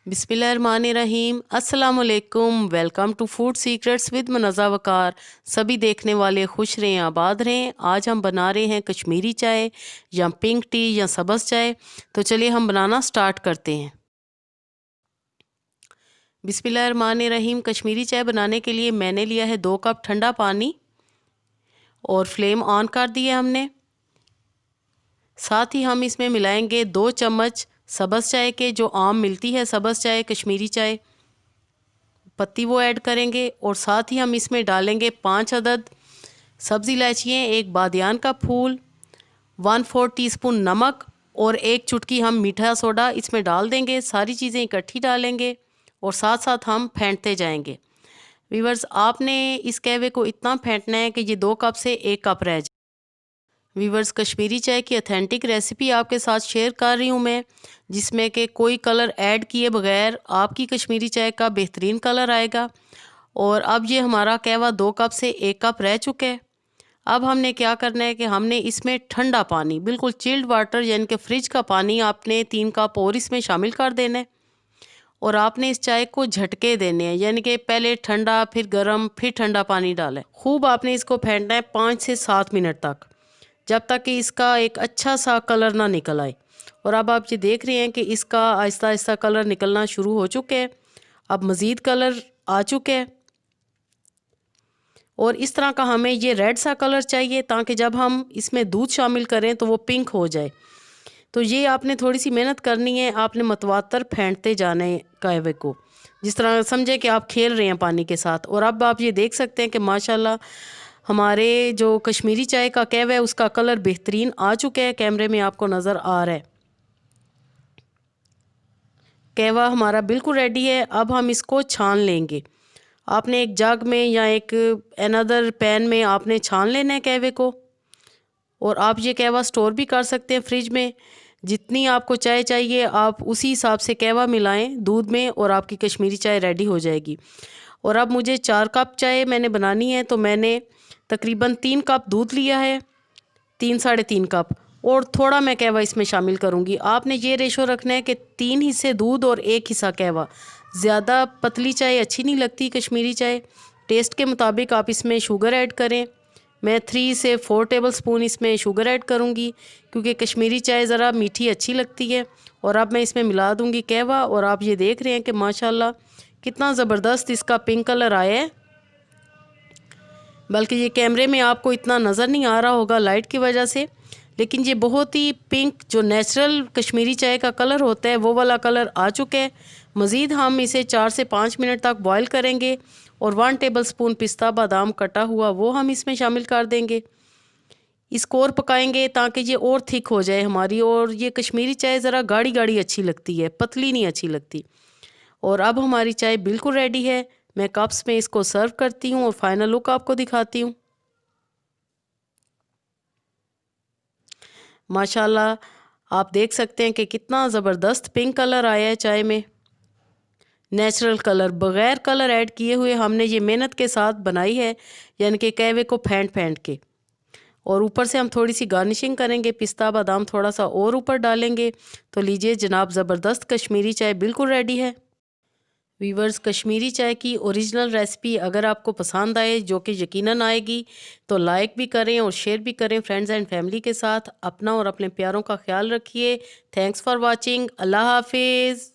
बिस्मिल्लाहिर्रहमानिर्रहीम। अस्सलामुअलैकुम। Welcome to food secrets with Munazza Waqar. सभी देखने वाले खुश रहें, आबाद रहें। आज हम बना रहे हैं कश्मीरी चाय या पिंक टी या सब्ज़ चाय। तो चलिए हम बनाना स्टार्ट करते हैं। बिस्मिल्लाहिर्रहमानिर्रहीम। कश्मीरी चाय बनाने के लिए मैंने लिया है 2 कप ठंडा पानी और फ्लेम ऑन कर दिया हमने। साथ ही हम इसमें मिलाएंगे 2 चम्मच सब्ज़ चाय के, जो आम मिलती है सब्ज़ चाय कश्मीरी चाय पत्ती, वो ऐड करेंगे। और साथ ही हम इसमें डालेंगे 5 अदद सब्ज़ इलायचियाँ, 1 बादियान का फूल, 1/4 टीस्पून नमक और 1 चुटकी हम मीठा सोडा इसमें डाल देंगे। सारी चीज़ें इकट्ठी डालेंगे और साथ साथ हम फेंटते जाएंगे। व्यूअर्स, आपने इस कहवे को इतना फेंटना है कि ये 2 कप से 1 कप रह जाए। व्यूअर्स, कश्मीरी चाय की ऑथेंटिक रेसिपी आपके साथ शेयर कर रही हूँ मैं, जिसमें कि कोई कलर ऐड किए बगैर आपकी कश्मीरी चाय का बेहतरीन कलर आएगा। और अब ये हमारा कहवा 2 कप से 1 कप रह चुका है। अब हमने क्या करना है कि हमने इसमें ठंडा पानी, बिल्कुल चिल्ड वाटर यानी कि फ्रिज का पानी, आपने 3 कप और इसमें शामिल कर देना है। और आपने इस चाय को झटके देने हैं, यानी कि पहले ठंडा फिर गर्म फिर ठंडा पानी डालें। खूब आपने इसको फेंटना है 5 से 7 मिनट तक, जब तक कि इसका एक अच्छा सा कलर ना निकल आए। और अब आप ये देख रहे हैं कि इसका आहिस्ता आहिस्ता कलर निकलना शुरू हो चुके हैं। अब मज़ीद कलर आ चुके हैं और इस तरह का हमें ये रेड सा कलर चाहिए, ताकि जब हम इसमें दूध शामिल करें तो वो पिंक हो जाए। तो ये आपने थोड़ी सी मेहनत करनी है, आपने मतवातर फेंटते जाना है कहवे को, जिस तरह समझे कि आप खेल रहे हैं पानी के साथ। और अब आप ये देख सकते हैं कि माशाल्लाह हमारे जो कश्मीरी चाय का कहवा है उसका कलर बेहतरीन आ चुका है। कैमरे में आपको नज़र आ रहा है कहवा हमारा बिल्कुल रेडी है। अब हम इसको छान लेंगे। आपने एक जग में या एक अनदर पैन में आपने छान लेना है कहवे को। और आप ये कहवा स्टोर भी कर सकते हैं फ्रिज में। जितनी आपको चाय चाहिए आप उसी हिसाब से कहवा मिलाएं दूध में और आपकी कश्मीरी चाय रेडी हो जाएगी। और अब मुझे 4 कप चाय मैंने बनानी है, तो मैंने तकरीबन 3 कप दूध लिया है, 3 साढ़े 3 कप, और थोड़ा मैं कहवा इसमें शामिल करूँगी। आपने ये रेशो रखना है कि 3 हिस्से दूध और 1 हिस्सा कहवा। ज़्यादा पतली चाय अच्छी नहीं लगती कश्मीरी चाय। टेस्ट के मुताबिक आप इसमें शुगर ऐड करें। मैं 3 से 4 टेबल स्पून इसमें शुगर ऐड करूँगी, क्योंकि कश्मीरी चाय ज़रा मीठी अच्छी लगती है। और अब मैं इसमें मिला दूँगी कहवा। और आप ये देख रहे हैं कि माशाल्लाह कितना ज़बरदस्त इसका पिंक कलर आया है। बल्कि ये कैमरे में आपको इतना नज़र नहीं आ रहा होगा लाइट की वजह से, लेकिन ये बहुत ही पिंक जो नेचुरल कश्मीरी चाय का कलर होता है वो वाला कलर आ चुका है। मज़ीद हम इसे 4 से 5 मिनट तक बॉईल करेंगे। और 1 टेबल स्पून पिस्ता बादाम कटा हुआ वो हम इसमें शामिल कर देंगे। इसको और पकाएंगे ताकि ये और थिक हो जाए हमारी। और ये कश्मीरी चाय ज़रा गाढ़ी गाढ़ी अच्छी लगती है, पतली नहीं अच्छी लगती। और अब हमारी चाय बिल्कुल रेडी है। मैं कप्स में इसको सर्व करती हूँ और फाइनल लुक आपको दिखाती हूँ। माशाल्लाह आप देख सकते हैं कि कितना ज़बरदस्त पिंक कलर आया है चाय में। नेचुरल कलर, बग़ैर कलर ऐड किए हुए हमने ये मेहनत के साथ बनाई है, यानी कि कहवे को फेंट फेंट के। और ऊपर से हम थोड़ी सी गार्निशिंग करेंगे, पिस्ता बादाम थोड़ा सा और ऊपर डालेंगे। तो लीजिए जनाब, ज़बरदस्त कश्मीरी चाय बिल्कुल रेडी है। वीवर्स, कश्मीरी चाय की ओरिजिनल रेसिपी अगर आपको पसंद आए, जो कि यकीनन आएगी, तो लाइक भी करें और शेयर भी करें फ्रेंड्स एंड फैमिली के साथ। अपना और अपने प्यारों का ख्याल रखिए। Thanks for watching. अल्लाह हाफिज़।